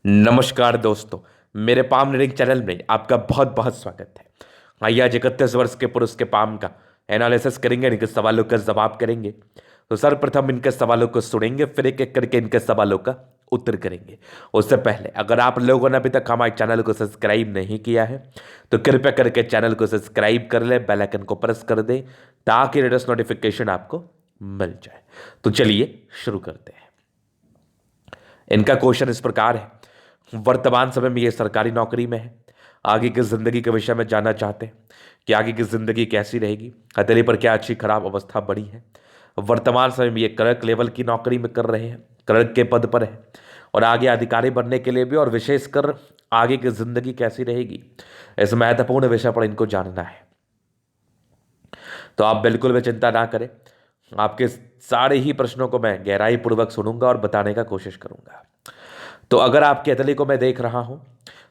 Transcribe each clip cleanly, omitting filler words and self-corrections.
नमस्कार दोस्तों। मेरे पाम रीडिंग चैनल में आपका बहुत बहुत स्वागत है। आइए आज 31 वर्ष के पुरुष के पाम का एनालिसिस करेंगे, इनके सवालों का जवाब करेंगे। तो सर्वप्रथम इनके सवालों को सुनेंगे, फिर एक एक करके इनके सवालों का उत्तर करेंगे। उससे पहले अगर आप लोगों ने अभी तक हमारे चैनल को सब्सक्राइब नहीं किया है तो कृपया करके चैनल को सब्सक्राइब कर ले, बेल आइकन को प्रेस कर दें ताकि लेटेस्ट नोटिफिकेशन आपको मिल जाए। तो चलिए शुरू करते हैं। इनका क्वेश्चन इस प्रकार है, वर्तमान समय में ये सरकारी नौकरी में है। आगे की जिंदगी के विषय में जानना चाहते हैं कि आगे की जिंदगी कैसी रहेगी, हथेली पर क्या अच्छी खराब अवस्था बड़ी है। वर्तमान समय में ये क्लर्क लेवल की नौकरी में कर रहे हैं, क्लर्क के पद पर है और आगे अधिकारी बनने के लिए भी, और विशेषकर आगे की जिंदगी कैसी रहेगी इस महत्वपूर्ण विषय पर इनको जानना है। तो आप बिल्कुल भी चिंता ना करें, आपके सारे ही प्रश्नों को मैं गहराई पूर्वक सुनूंगा और बताने का कोशिश करूंगा। तो अगर आपके अतली को मैं देख रहा हूं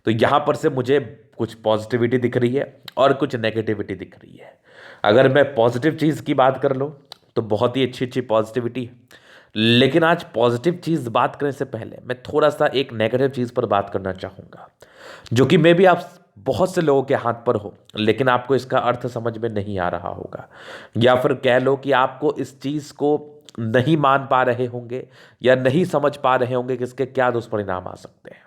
तो यहां पर से मुझे कुछ पॉजिटिविटी दिख रही है और कुछ नेगेटिविटी दिख रही है। अगर मैं पॉजिटिव चीज़ की बात कर लूँ तो बहुत ही अच्छी अच्छी पॉजिटिविटी है, लेकिन आज पॉजिटिव चीज़ बात करने से पहले मैं थोड़ा सा एक नेगेटिव चीज़ पर बात करना चाहूँगा, जो कि मे भी आप बहुत से लोगों के हाथ पर हो लेकिन आपको इसका अर्थ समझ में नहीं आ रहा होगा, या फिर कह लो कि आपको इस चीज़ को नहीं मान पा रहे होंगे या नहीं समझ पा रहे होंगे कि इसके क्या दुष्परिणाम आ सकते हैं।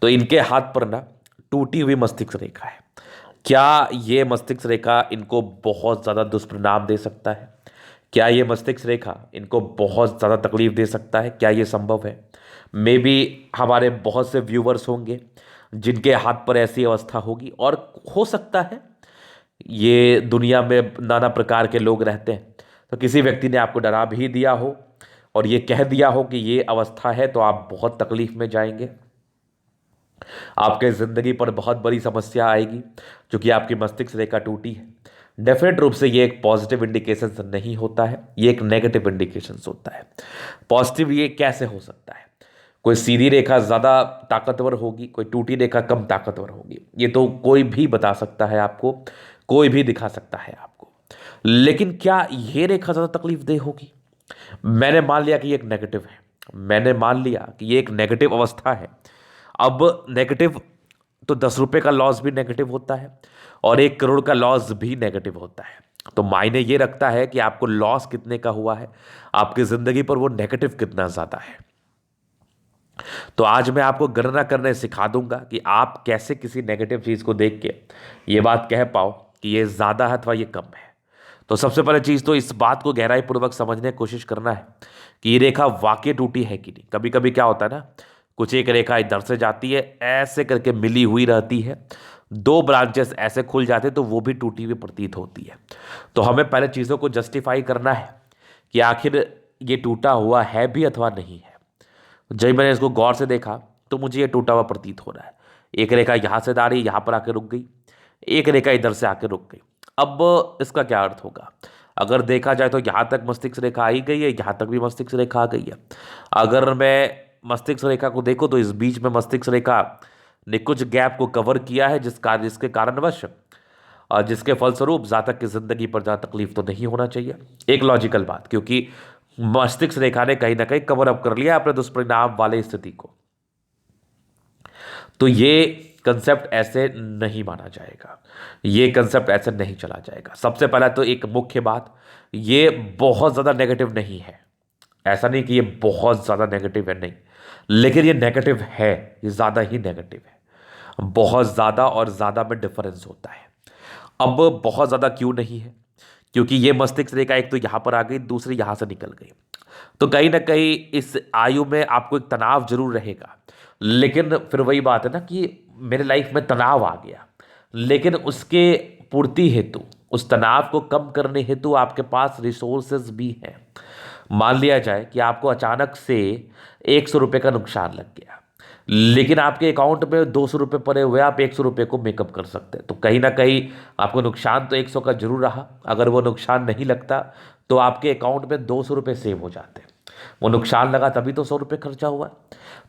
तो इनके हाथ पर ना टूटी हुई मस्तिष्क रेखा है। क्या ये मस्तिष्क रेखा इनको बहुत ज़्यादा दुष्परिणाम दे सकता है? क्या ये मस्तिष्क रेखा इनको बहुत ज़्यादा तकलीफ दे सकता है? क्या ये संभव है? मे बी हमारे बहुत से व्यूवर्स होंगे जिनके हाथ पर ऐसी अवस्था होगी, और हो सकता है ये दुनिया में नाना प्रकार के लोग रहते हैं, तो किसी व्यक्ति ने आपको डरा भी दिया हो और ये कह दिया हो कि ये अवस्था है तो आप बहुत तकलीफ में जाएंगे, आपके ज़िंदगी पर बहुत बड़ी समस्या आएगी क्योंकि आपकी मस्तिष्क रेखा टूटी है। डेफिनेट रूप से ये एक पॉजिटिव इंडिकेशन नहीं होता है, ये एक नेगेटिव इंडिकेशन होता है। पॉजिटिव ये कैसे हो सकता है? कोई सीधी रेखा ज़्यादा ताकतवर होगी, कोई टूटी रेखा कम ताकतवर होगी, ये तो कोई भी बता सकता है आपको, कोई भी दिखा सकता है आपको। लेकिन क्या ये रेखा ज़्यादा तकलीफ दे होगी? मैंने मान लिया कि ये एक नेगेटिव है, मैंने मान लिया कि ये एक नेगेटिव अवस्था है। अब नेगेटिव तो 10 रुपए का लॉस भी नेगेटिव होता है और 1 करोड़ का लॉस भी नेगेटिव होता है। तो मायने ये रखता है कि आपको लॉस कितने का हुआ है, आपकी जिंदगी पर वो नेगेटिव कितना ज्यादा है। तो आज मैं आपको गणना करने सिखा दूंगा कि आप कैसे किसी नेगेटिव चीज को देख के ये बात कह पाओ कि ये ज्यादा है अथवा ये कम है। तो सबसे पहले चीज तो इस बात को गहराई पूर्वक समझने की कोशिश करना है कि ये रेखा वाकई टूटी है कि नहीं। कभी कभी क्या होता है ना, कुछ एक रेखा इधर से जाती है, ऐसे करके मिली हुई रहती है, दो ब्रांचेस ऐसे खुल जाते हैं तो वो भी टूटी हुई प्रतीत होती है। तो हमें पहले चीज़ों को जस्टिफाई करना है कि आखिर ये टूटा हुआ है भी अथवा नहीं है। जब मैंने इसको गौर से देखा तो मुझे ये टूटा हुआ प्रतीत हो रहा है। एक रेखा यहाँ से आ रही, यहाँ पर आके रुक गई, एक रेखा इधर से आके रुक गई। अब इसका क्या अर्थ होगा? अगर देखा जाए तो यहाँ तक मस्तिष्क रेखा आई गई है, यहाँ तक भी मस्तिष्क रेखा आ गई है। अगर मैं मस्तिष्क रेखा को देखो तो इस बीच में मस्तिष्क रेखा ने कुछ गैप को कवर किया है, जिसके कारणवश और जिसके फलस्वरूप जातक की जिंदगी पर ज़्यादा तकलीफ तो नहीं होना चाहिए। एक लॉजिकल बात, क्योंकि मस्तिष्क रेखा ने कहीं ना कहीं कवर अप कर लिया अपने दुष्परिणाम वाले स्थिति को। तो ये कंसेप्ट ऐसे नहीं माना जाएगा, ये कंसेप्ट ऐसे नहीं चला जाएगा। सबसे पहला तो एक मुख्य बात, ये बहुत ज़्यादा नेगेटिव नहीं है। ऐसा नहीं कि ये बहुत ज़्यादा नेगेटिव है, नहीं, लेकिन ये नेगेटिव है, ये ज़्यादा ही नेगेटिव है। बहुत ज़्यादा और ज़्यादा में डिफरेंस होता है। अब बहुत ज़्यादा क्यों नहीं है? क्योंकि ये मस्तिष्क रेखा एक तो यहाँ पर आ गई, दूसरी यहाँ से निकल गई। तो कहीं ना कहीं इस आयु में आपको एक तनाव जरूर रहेगा, लेकिन फिर वही बात है ना कि मेरे लाइफ में तनाव आ गया, लेकिन उसके पूर्ति हेतु, उस तनाव को कम करने हेतु आपके पास रिसोर्सेज भी हैं। मान लिया जाए कि आपको अचानक से 100 रुपये का नुकसान लग गया, लेकिन आपके अकाउंट में 200 रुपये पड़े हुए, आप 100 रुपये को मेकअप कर सकते हैं। तो कहीं ना कहीं आपको नुकसान तो 100 का जरूर रहा। अगर वो नुकसान नहीं लगता तो आपके अकाउंट में 200 रुपये सेव हो जाते हैं। वो नुकसान लगा तभी तो 100 रुपये खर्चा हुआ।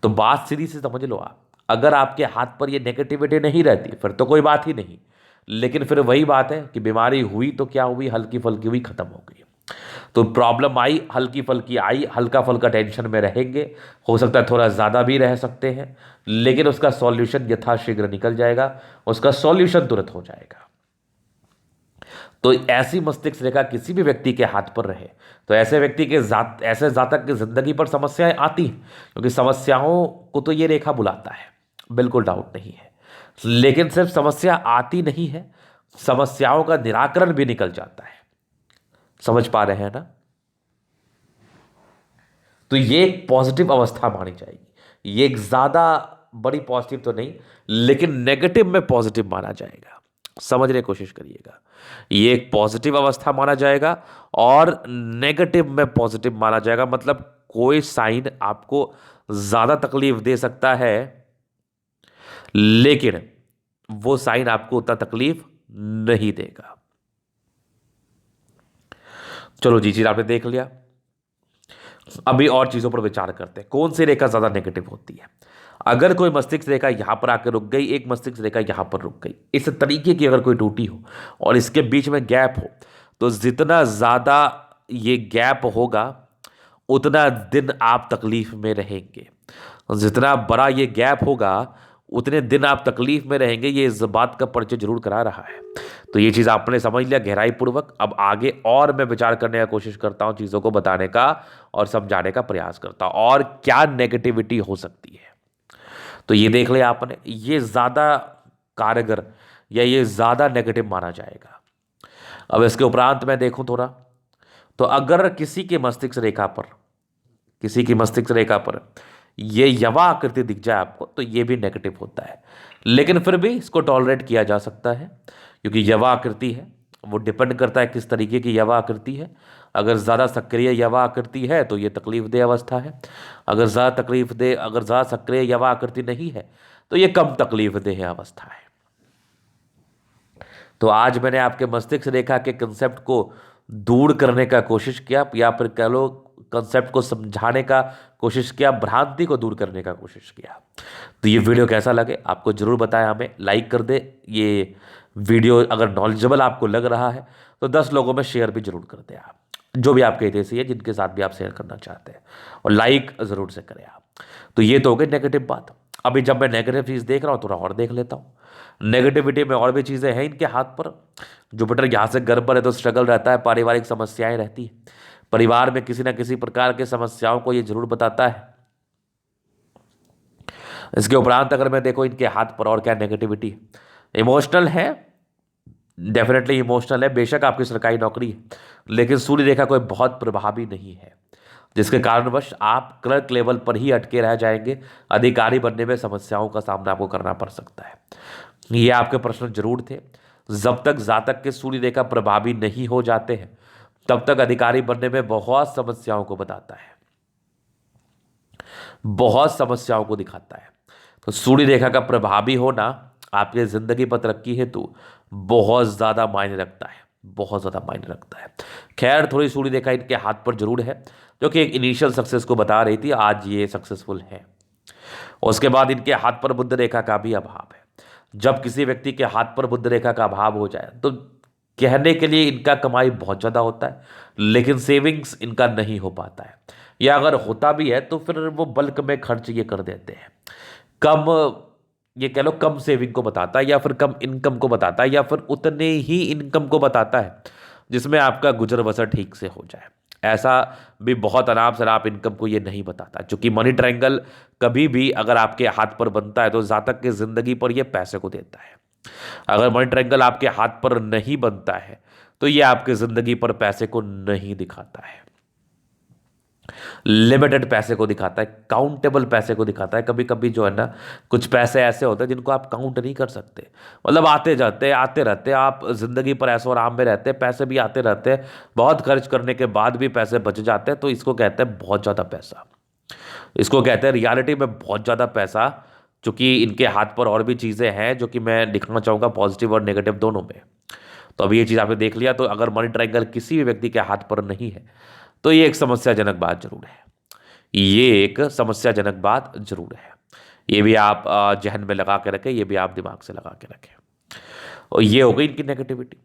तो बात सीधी से समझ लो आप, अगर आपके हाथ पर ये नेगेटिविटी नहीं रहती फिर तो कोई बात ही नहीं, लेकिन फिर वही बात है कि बीमारी हुई तो क्या हुई, हल्की फुल्की हुई, खत्म हो गई। तो प्रॉब्लम आई, हल्की फुल्की आई, हल्का फुल्का टेंशन में रहेंगे, हो सकता है थोड़ा ज़्यादा भी रह सकते हैं, लेकिन उसका सॉल्यूशन यथाशीघ्र निकल जाएगा, उसका सॉल्यूशन तुरंत हो जाएगा। तो ऐसी मस्तिष्क रेखा किसी भी व्यक्ति के हाथ पर रहे तो ऐसे व्यक्ति के ऐसे जातक की जिंदगी पर समस्याएं आती हैं, क्योंकि समस्याओं को तो ये रेखा बुलाता है, बिल्कुल डाउट नहीं है। लेकिन सिर्फ समस्या आती नहीं है, समस्याओं का निराकरण भी निकल जाता है। समझ पा रहे हैं ना? तो ये एक पॉजिटिव अवस्था मानी जाएगी। ये एक ज्यादा बड़ी पॉजिटिव तो नहीं, लेकिन नेगेटिव में पॉजिटिव माना जाएगा। समझने की कोशिश करिएगा, ये एक पॉजिटिव अवस्था माना जाएगा और नेगेटिव में पॉजिटिव माना जाएगा। मतलब कोई साइन आपको ज्यादा तकलीफ दे सकता है, लेकिन वो साइन आपको उतना तकलीफ नहीं देगा। चलो जी, चीज आपने देख लिया। अभी और चीजों पर विचार करते हैं, कौन सी रेखा ज्यादा नेगेटिव होती है। अगर कोई मस्तिष्क रेखा यहां पर आकर रुक गई, एक मस्तिष्क रेखा यहां पर रुक गई, इस तरीके की अगर कोई टूटी हो और इसके बीच में गैप हो, तो जितना ज्यादा ये गैप होगा उतना दिन आप तकलीफ में रहेंगे। जितना बड़ा ये गैप होगा उतने दिन आप तकलीफ में रहेंगे। ये इस बात का परिचय जरूर करा रहा है। तो ये चीज़ आपने समझ लिया गहराई पूर्वक। अब आगे और मैं विचार करने का कोशिश करता हूँ, चीज़ों को बताने का और समझाने का प्रयास करता हूँ और क्या नेगेटिविटी हो सकती है। तो ये देख लिया आपने, ये ज़्यादा कारगर या ये ज़्यादा नेगेटिव माना जाएगा। अब इसके उपरांत मैं देखूं थोड़ा, तो अगर किसी की मस्तिष्क रेखा पर ये यवा आकृति दिख जाए आपको, तो ये भी नेगेटिव होता है। लेकिन फिर भी इसको टॉलरेट किया जा सकता है, क्योंकि यवा आकृति है, वो डिपेंड करता है किस तरीके की यवा आकृति है। अगर ज़्यादा सक्रिय यवा आकृति है तो ये तकलीफदेह अवस्था है। अगर ज़्यादा सक्रिय यवा आकृति नहीं है तो ये कम तकलीफदेह अवस्था है। तो आज मैंने आपके मस्तिष्क रेखा के कंसेप्ट को दूर करने का कोशिश किया, या फिर कह लो कंसेप्ट को समझाने का कोशिश किया, भ्रांति को दूर करने का कोशिश किया। तो ये वीडियो कैसा लगे आपको जरूर बताएं, हमें लाइक कर दे। ये वीडियो अगर नॉलेजेबल आपको लग रहा है तो 10 लोगों में शेयर भी जरूर कर दें आप, जो भी आपके हितैषी है जिनके साथ भी आप शेयर करना चाहते हैं, और लाइक जरूर से करें आप। तो ये तो हो गई नेगेटिव बात। अभी जब मैं नेगेटिव चीज़ देख रहा हूँ थोड़ा और देख लेता हूँ। नेगेटिविटी में और भी चीज़ें हैं इनके हाथ पर। जुपिटर यहाँ से गर्भ पर है तो स्ट्रगल रहता है, पारिवारिक समस्याएं रहती है, परिवार में किसी ना किसी प्रकार के समस्याओं को ये जरूर बताता है। इसके उपरांत अगर मैं देखो इनके हाथ पर और क्या नेगेटिविटी, इमोशनल है, डेफिनेटली इमोशनल है। बेशक आपकी सरकारी नौकरी है, लेकिन सूर्य रेखा कोई बहुत प्रभावी नहीं है, जिसके कारणवश आप क्लर्क लेवल पर ही अटके रह जाएंगे। अधिकारी बनने में समस्याओं का सामना आपको करना पड़ सकता है। ये आपके प्रश्न जरूर थे। जब तक जातक के सूर्य रेखा प्रभावी नहीं हो जाते हैं तब तक अधिकारी बनने में बहुत समस्याओं को बताता है, बहुत समस्याओं को दिखाता है। तो सूर्य रेखा का प्रभावी होना आपके जिंदगी पर तरक्की हेतु बहुत ज्यादा मायने रखता है, बहुत ज्यादा मायने रखता है। खैर, थोड़ी सूर्य रेखा इनके हाथ पर जरूर है, जो कि एक इनिशियल सक्सेस को बता रही थी। आज ये सक्सेसफुल है। उसके बाद इनके हाथ पर बुध रेखा का भी अभाव है। जब किसी व्यक्ति के हाथ पर बुध रेखा का अभाव हो जाए तो कहने के लिए इनका कमाई बहुत ज़्यादा होता है, लेकिन सेविंग्स इनका नहीं हो पाता है, या अगर होता भी है तो फिर वो बल्क में खर्च ये कर देते हैं। कम, ये कह लो कम सेविंग को बताता है, या फिर कम इनकम को बताता है, या फिर उतने ही इनकम को बताता है जिसमें आपका गुजर बसर ठीक से हो जाए। ऐसा भी बहुत आराम से आप इनकम को ये नहीं बताता, क्योंकि मनी ट्रायंगल कभी भी अगर आपके हाथ पर बनता है तो जातक की जिंदगी पर ये पैसे को देता है। अगर मनी ट्रायंगल आपके हाथ पर नहीं बनता है तो ये आपकी जिंदगी पर पैसे को नहीं दिखाता है, लिमिटेड पैसे को दिखाता है, काउंटेबल पैसे को दिखाता है। कभी कभी जो है ना, कुछ पैसे ऐसे होते हैं जिनको आप काउंट नहीं कर सकते, मतलब आते जाते आते रहते, आप जिंदगी पर ऐसो आराम में रहते हैं, पैसे भी आते रहते हैं, बहुत खर्च करने के बाद भी पैसे बच जाते हैं। तो इसको कहते हैं बहुत ज़्यादा पैसा, इसको कहते हैं रियलिटी में बहुत ज़्यादा पैसा। चूंकि इनके हाथ पर और भी चीज़ें हैं जो कि मैं दिखाना चाहूँगा, पॉजिटिव और नेगेटिव दोनों में। तो अभी ये चीज़ आपने देख लिया। तो अगर मनी ट्रायंगल किसी भी व्यक्ति के हाथ पर नहीं है तो ये एक समस्याजनक बात जरूर है, ये एक समस्याजनक बात जरूर है। ये भी आप जहन में लगा के रखें, ये भी आप दिमाग से लगा के रखें। और ये हो गई इनकी नेगेटिविटी।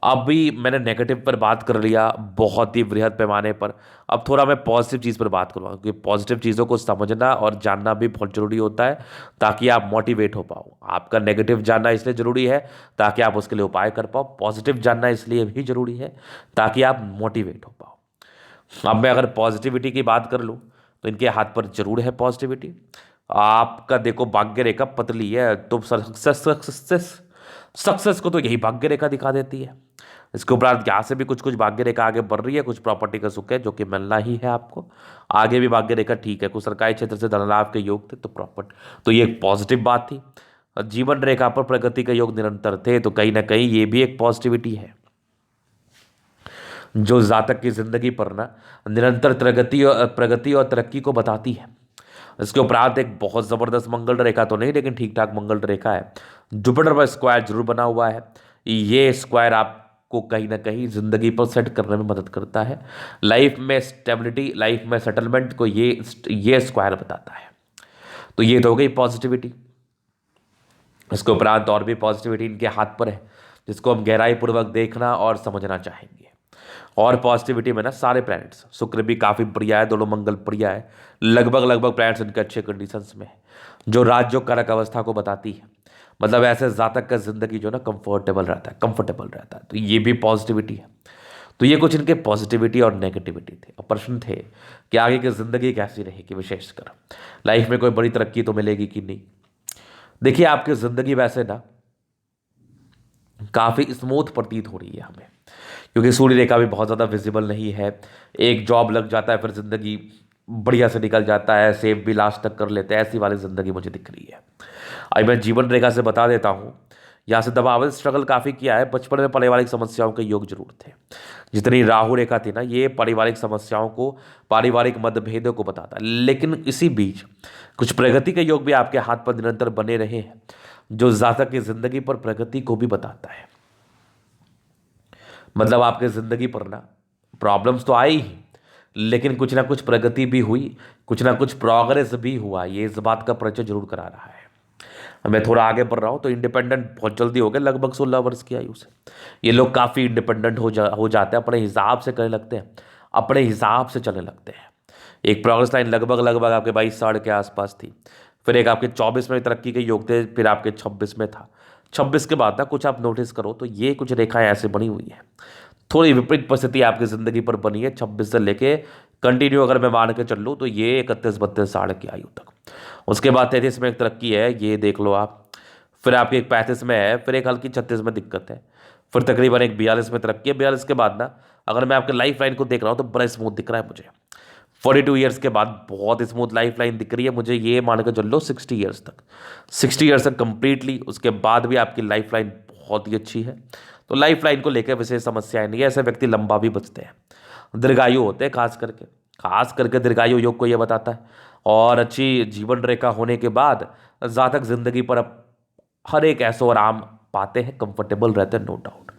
अभी मैंने नेगेटिव पर बात कर लिया बहुत ही बृहद पैमाने पर। अब थोड़ा मैं पॉजिटिव चीज़ पर बात करूँगा, क्योंकि पॉजिटिव चीज़ों को समझना और जानना भी बहुत ज़रूरी होता है, ताकि आप मोटिवेट हो पाओ। आपका नेगेटिव जानना इसलिए ज़रूरी है ताकि आप उसके लिए उपाय कर पाओ, पॉजिटिव जानना इसलिए भी ज़रूरी है ताकि आप मोटिवेट हो पाओ। अब मैं अगर पॉजिटिविटी की बात कर लूँ तो इनके हाथ पर जरूर है पॉजिटिविटी। आपका देखो भाग्य रेखा पतली है, तो सक्सेस सक्सेस को तो यही भाग्य रेखा दिखा देती है। इसके उपरांत यहाँ से भी कुछ कुछ भाग्य रेखा आगे बढ़ रही है, कुछ प्रॉपर्टी का सुख है जो कि मिलना ही है आपको। आगे भी भाग्य रेखा ठीक है, कुछ सरकारी क्षेत्र से धन लाभ के योग थे तो प्रॉपर्टी, तो ये एक पॉजिटिव बात थी। जीवन रेखा पर प्रगति के योग निरंतर थे, तो कहीं ना कहीं ये भी एक पॉजिटिविटी है जो जातक की जिंदगी पर ना निरंतर प्रगति और तरक्की को बताती है। इसके उपरांत एक बहुत जबरदस्त मंगल रेखा तो नहीं, लेकिन ठीक ठाक मंगल रेखा है। जुपिटर पर स्क्वायर जरूर बना हुआ है। ये स्क्वायर आपको कहीं ना कहीं जिंदगी पर सेट करने में मदद करता है। लाइफ में स्टेबिलिटी, लाइफ में सेटलमेंट को ये स्क्वायर बताता है। तो ये तो हो गई पॉजिटिविटी। इसके उपरांत और भी पॉजिटिविटी इनके हाथ पर है, जिसको हम गहराई पूर्वक देखना और समझना चाहेंगे। और पॉजिटिविटी में ना सारे प्लैनेट्स, शुक्र भी काफ़ी बढ़िया है, दोनों मंगल बढ़िया है, लगभग लगभग प्लैनेट्स इनके अच्छे कंडीशंस में है, जो राजयोग कारक अवस्था को बताती है। मतलब ऐसे जातक का जिंदगी जो ना कंफर्टेबल रहता है, कंफर्टेबल रहता है, तो ये भी पॉजिटिविटी है। तो ये कुछ इनके पॉजिटिविटी और नेगेटिविटी थे। और प्रश्न थे कि आगे की जिंदगी कैसी रहेगी, विशेषकर लाइफ में कोई बड़ी तरक्की तो मिलेगी कि नहीं। देखिए आपकी जिंदगी वैसे ना काफ़ी स्मूथ प्रतीत हो रही है हमें, क्योंकि सूर्य रेखा भी बहुत ज़्यादा विजिबल नहीं है। एक जॉब लग जाता है, फिर ज़िंदगी बढ़िया से निकल जाता है, सेव भी लास्ट तक कर लेते हैं, ऐसी वाली ज़िंदगी मुझे दिख रही है। अब मैं जीवन रेखा से बता देता हूँ। यहाँ से दबाव स्ट्रगल काफ़ी किया है, बचपन में पारिवारिक समस्याओं के योग जरूर थे। जितनी राहु रेखा थी ना, ये पारिवारिक समस्याओं को, पारिवारिक मतभेदों को बताता है। लेकिन इसी बीच कुछ प्रगति के योग भी आपके हाथ पर निरंतर बने रहे हैं, जो जातक की जिंदगी पर प्रगति को भी बताता है। मतलब आपके ज़िंदगी पर ना प्रॉब्लम्स तो आई ही, लेकिन कुछ ना कुछ प्रगति भी हुई, कुछ ना कुछ प्रोग्रेस भी हुआ। ये इस बात का परिचय जरूर करा रहा है। मैं थोड़ा आगे बढ़ रहा हूँ तो इंडिपेंडेंट बहुत जल्दी हो गए, लगभग 16 वर्ष की आयु से ये लोग काफ़ी इंडिपेंडेंट हो जाते हैं, अपने हिसाब से करने लगते हैं, अपने हिसाब से चलने लगते हैं। एक प्रोग्रेस लाइन लगभग लगभग आपके 22 साल के आसपास थी, फिर एक आपके 24 में तरक्की के योग थे, फिर आपके 26 में था। 26 के बाद ना कुछ आप नोटिस करो तो ये कुछ रेखाएं ऐसे बनी हुई है, थोड़ी विपरीत परिस्थिति आपकी ज़िंदगी पर बनी है। 26 से लेके कंटिन्यू अगर मैं मान के चल लूँ तो ये 31-32 साल की आयु तक। उसके बाद 33 में एक तरक्की है, ये देख लो आप। फिर आपकी एक 35 में है, फिर एक हल्की 36 में दिक्कत है, फिर तकरीबन एक 42 में तरक्की है। 42 के बाद ना अगर मैं आपके लाइफ लाइन को देख रहा हूँ तो बड़ा स्मूथ दिख रहा है मुझे। 42 ईयर्स के बाद बहुत स्मूथ लाइफ लाइन दिख रही है मुझे, ये मान के चल लो 60 ईयर्स तक, 60 ईयर्स तक कंप्लीटली। उसके बाद भी आपकी लाइफ लाइन बहुत ही अच्छी है। तो लाइफ लाइन को लेकर विशेष समस्याएं नहीं है। ऐसे व्यक्ति लंबा भी बचते हैं, दीर्घायु होते हैं, खास करके दीर्घायु योग को यह बताता है। और अच्छी जीवन रेखा होने के बाद जातक जिंदगी पर अब हर एक ऐसो आराम पाते हैं, कंफर्टेबल रहते हैं, नो डाउट।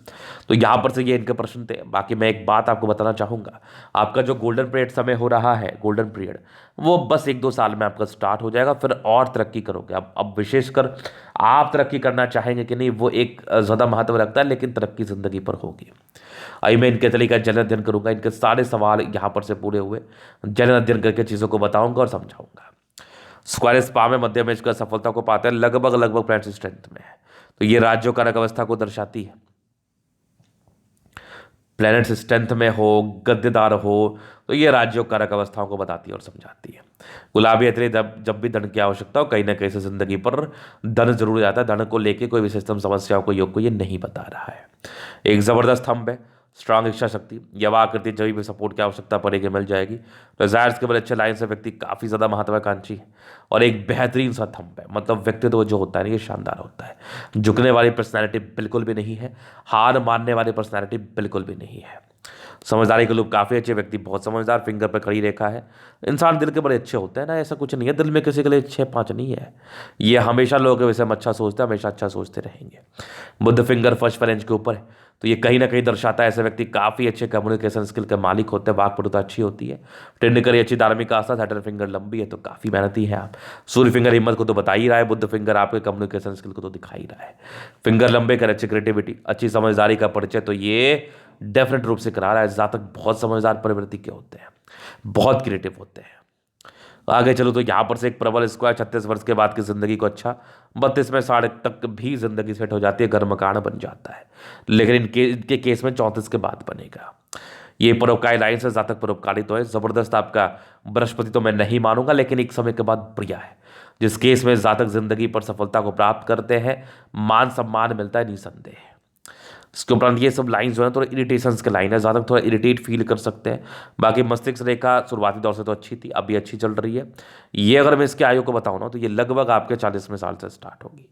तो यहाँ पर से ये इनके प्रश्न थे। बाकी मैं एक बात आपको बताना चाहूँगा, आपका जो गोल्डन पीरियड समय हो रहा है, गोल्डन पीरियड, वो बस 1-2 साल में आपका स्टार्ट हो जाएगा, फिर और तरक्की करोगे। अब विशेषकर आप तरक्की करना चाहेंगे कि नहीं, वो एक ज़्यादा महत्व रखता है, लेकिन तरक्की ज़िंदगी पर होगी। अभी मैं इनके तरीका जन अध्ययन करूँगा, इनके सारे सवाल यहाँ पर से पूरे हुए जन अध्ययन करके चीज़ों को बताऊँगा और समझाऊँगा। स्क्वायर स्पा में मध्य में इसका सफलता को पाते हैं, लगभग लगभग प्लैनेट स्ट्रेंथ में है, तो ये राज्यों कारक अवस्था को दर्शाती है। प्लैनेट स्ट्रेंथ में हो, गद्देदार हो, तो ये राज्यों कारक अवस्थाओं को बताती है और समझाती है। गुलाबी अतरी जब भी धन की आवश्यकता हो, कहीं ना कहीं से जिंदगी पर धन जरूर जाता है। धन को लेके कोई विशेषतम समस्याओं को योग को ये नहीं बता रहा है। एक जबरदस्त थंब है, स्ट्रांग इच्छा शक्ति, युवा आकृति, जब भी सपोर्ट की आवश्यकता पड़ेगी मिल जाएगी। डिजायर्स के बड़े अच्छे लाइन से व्यक्ति काफ़ी ज़्यादा महत्वाकांक्षी है, और एक बेहतरीन सा थंब है। मतलब व्यक्तित्व जो होता है ना, ये शानदार होता है। झुकने वाली पर्सनैलिटी बिल्कुल भी नहीं है, हार मानने वाली पर्सनैलिटी बिल्कुल भी नहीं है। समझदारी के लोग काफ़ी अच्छे व्यक्ति, बहुत समझदार, फिंगर पर खड़ी रेखा है। इंसान दिल के बड़े अच्छे होते हैं ना, ऐसा कुछ नहीं है दिल में किसी के लिए 6-5 नहीं है। ये हमेशा लोगों के विषय में अच्छा सोचते हैं, हमेशा अच्छा सोचते रहेंगे। बुध फिंगर फर्स्ट फ्रेंच के ऊपर है, तो ये कहीं ना कहीं दर्शाता है ऐसे व्यक्ति काफ़ी अच्छे कम्युनिकेशन स्किल के मालिक होते हैं, वाक्पटुता अच्छी होती है। टेंडकरी अच्छी धार्मिक आस्था, सैटर्न फिंगर लंबी है तो काफ़ी मेहनती है आप। सूर्य फिंगर हिम्मत को तो बता ही रहा है, बुध फिंगर आपके कम्युनिकेशन स्किल को तो दिखा ही रहा है। फिंगर लंबे कर अच्छी क्रिएटिविटी, अच्छी समझदारी का परिचय तो ये डेफिनेट रूप से करा रहा है। जातक बहुत समझदार प्रवृत्ति के होते हैं, बहुत क्रिएटिव होते हैं। आगे चलो तो यहाँ पर से एक प्रबल स्क्वायर 36 वर्ष के बाद की जिंदगी को अच्छा, 32 में 60 तक भी जिंदगी सेट हो जाती है, घर मकान बन जाता है। लेकिन इनके केस में 34 के बाद बनेगा। ये परोपकारी लाइन से जातक परोपकारी तो है, जबरदस्त आपका बृहस्पति तो मैं नहीं मानूंगा, लेकिन एक समय के बाद बढ़िया है। जिस केस में जातक जिंदगी पर सफलता को प्राप्त करते हैं, मान सम्मान मिलता है निसंदेह। इसके उपरांत ये सब लाइन जो है थोड़ा इरिटेशंस के लाइन है, ज़्यादा थोड़ा इरिटेट फील कर सकते हैं। बाकी मस्तिष्क रेखा शुरुआती दौर से तो अच्छी थी, अभी अच्छी चल रही है। ये अगर मैं इसके आयु को बताऊँ ना तो ये लगभग आपके 40वें साल से स्टार्ट होगी।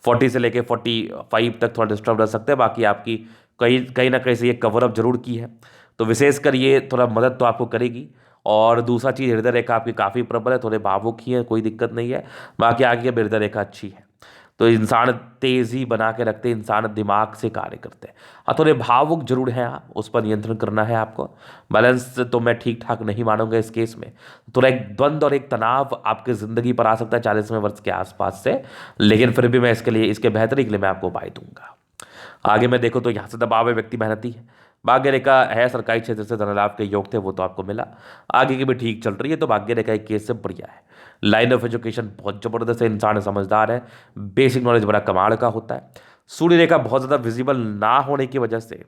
40 से लेके 45 तक थोड़ा डिस्टर्ब रह सकते हैं। बाकी आपकी कहीं कहीं ना कहीं से ये कवरअप जरूर की है, तो विशेषकर ये थोड़ा मदद तो आपको करेगी। और दूसरा चीज़, हृदय रेखा आपकी काफ़ी प्रबल है, थोड़े भावुक ही है, कोई दिक्कत नहीं है। बाकी आगे की हृदय रेखा अच्छी है, तो इंसान तेजी बना के रखते हैं, इंसान दिमाग से कार्य करते हैं। हाँ थोड़े भावुक जरूर हैं आप, उस पर नियंत्रण करना है आपको। बैलेंस तो मैं ठीक ठाक नहीं मानूंगा इस केस में। थोड़ा एक द्वंद्व और एक तनाव आपकी ज़िंदगी पर आ सकता है 40वें वर्ष के आसपास से, लेकिन फिर भी मैं इसके लिए, इसके बेहतरी के लिए मैं आपको उपाय दूंगा। आगे मैं देखो तो यहाँ से दबाव है, व्यक्ति मेहनती है। भाग्य रेखा है, सरकारी क्षेत्र से धन लाभ के योग थे वो तो आपको मिला, आगे की भी ठीक चल रही है, तो भाग्य रेखा एक केस से बढ़िया है। लाइन ऑफ एजुकेशन बहुत जबरदस्त है, इंसान समझदार है, बेसिक नॉलेज बड़ा कमाल का होता है। सूर्य रेखा बहुत ज़्यादा विजिबल ना होने की वजह से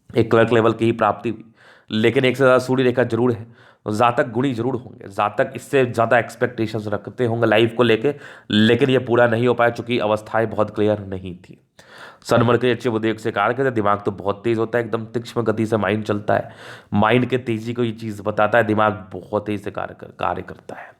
एक क्लर्क लेवल की ही प्राप्ति हुई, लेकिन एक से ज़्यादा सूर्य रेखा जरूर है। जातक गुणी जरूर होंगे, जातक इससे ज़्यादा एक्सपेक्टेशंस रखते होंगे लाइफ को लेके, लेकिन ये पूरा नहीं हो पाया चूंकि अवस्थाएं बहुत क्लियर नहीं थी। सनमर के अच्छे बुद्धि से कार्य करते, दिमाग तो बहुत तेज होता है, एकदम तीक्ष्ण गति से माइंड चलता है। माइंड के तेजी को ये चीज़ बताता है, दिमाग बहुत तेज से कार्य करता है।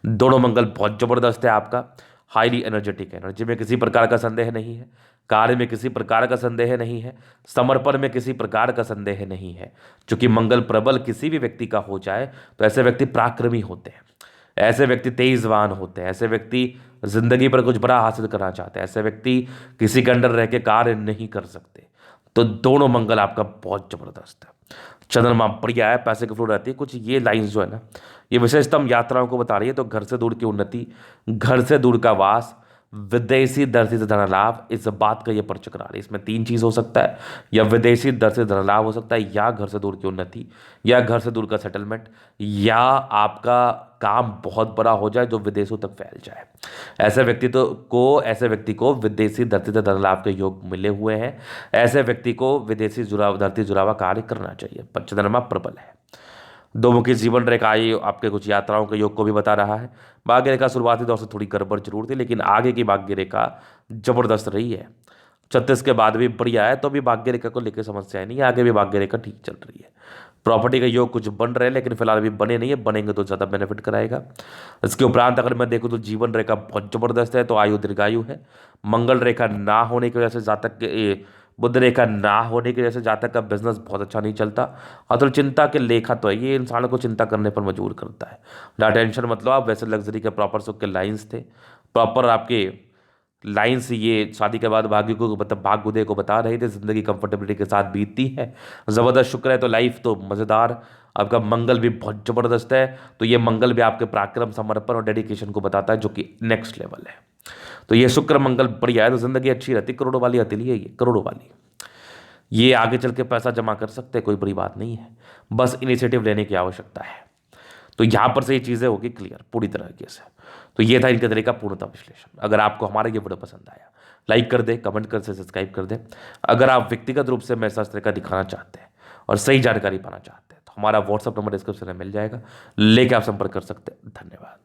दोनों मंगल बहुत जबरदस्त है आपका, हाईली एनर्जेटिक है, एनर्जी में किसी प्रकार का संदेह नहीं है, कार्य में किसी प्रकार का संदेह नहीं है, समर्पण में किसी प्रकार का संदेह नहीं है। चूंकि मंगल प्रबल किसी भी व्यक्ति का हो जाए तो ऐसे व्यक्ति पराक्रमी होते हैं, ऐसे व्यक्ति तेजवान होते हैं, ऐसे व्यक्ति जिंदगी पर कुछ बड़ा हासिल करना चाहते हैं, ऐसे व्यक्ति किसी के अंडर रह के कार्य नहीं कर सकते। तो दोनों मंगल आपका बहुत जबरदस्त है। चंद्रमा बढ़िया है, पैसे की फ्लो रहती है। कुछ ये लाइंस जो है ना, ये विशेषतम यात्राओं को बता रही है, तो घर से दूर की उन्नति, घर से दूर का वास, विदेशी दर से धन लाभ, इस बात का ये पर्च करा रही है। इसमें 3 चीज़ हो सकता है, या विदेशी दर से धन लाभ हो सकता है, या घर से दूर की उन्नति, या घर से दूर का सेटलमेंट, या आपका काम बहुत बड़ा हो जाए जो विदेशों तक फैल जाए। ऐसे व्यक्ति को विदेशी धरती से धन लाभ के योग मिले हुए हैं। ऐसे व्यक्ति को विदेशी धरती जुड़ावा कार्य करना चाहिए। पंचधर्मा प्रबल है। दो मुखी जीवन रेखा ये आपके कुछ यात्राओं के योग को भी बता रहा है। भाग्य रेखा शुरुआती दौर से थोड़ी गड़बड़ जरूर थी, लेकिन आगे की भाग्य रेखा जबरदस्त रही है। 36 के बाद भी बढ़िया है, तो भी भाग्य रेखा को लेकर समस्या नहीं है, आगे भी भाग्य रेखा ठीक चल रही है। प्रॉपर्टी का योग कुछ बन रहे हैं, लेकिन फिलहाल अभी बने नहीं है, बनेंगे तो ज़्यादा बेनिफिट कराएगा। इसके उपरांत अगर मैं देखूँ तो जीवन रेखा बहुत जबरदस्त है, तो आयु दीर्घायु है। मंगल रेखा ना होने की वजह से जातक के, बुध रेखा ना होने की वजह से जातक का बिजनेस बहुत अच्छा नहीं चलता। और तो चिंता के लेखा तो है, ये इंसान को चिंता करने पर मजबूर करता है। ना टेंशन मतलब आप वैसे लग्जरी के प्रॉपर सुख के लाइन्स थे, प्रॉपर आपके लाइन्स ये शादी के बाद भाग्य को मतलब भाग्य उदय को बता रहे थे, जिंदगी कंफर्टेबिलिटी के साथ बीतती है। जबरदस्त शुक्र है तो लाइफ तो मज़ेदार। आपका मंगल भी बहुत जबरदस्त है, तो ये मंगल भी आपके पराक्रम, समर्पण और डेडिकेशन को बताता है, जो कि नेक्स्ट लेवल है। तो ये शुक्र मंगल बढ़िया है, तो जिंदगी अच्छी रहती। करोड़ों वाली हथेली है ये, करोड़ों वाली। ये आगे चल के पैसा जमा कर सकते हैं, कोई बड़ी बात नहीं है, बस इनिशिएटिव लेने की आवश्यकता है। तो यहाँ पर से ये चीज़ें होगी क्लियर पूरी तरीके से। तो ये था इनके तरह का पूर्णतः विश्लेषण। अगर आपको हमारा ये वीडियो पसंद आया, लाइक कर दे, कमेंट कर से सब्सक्राइब कर दे। अगर आप व्यक्तिगत रूप से मेरे शास्त्र का दिखाना चाहते हैं और सही जानकारी पाना चाहते हैं तो हमारा व्हाट्सअप नंबर डिस्क्रिप्शन में मिल जाएगा, लेके आप संपर्क कर सकते हैं। धन्यवाद।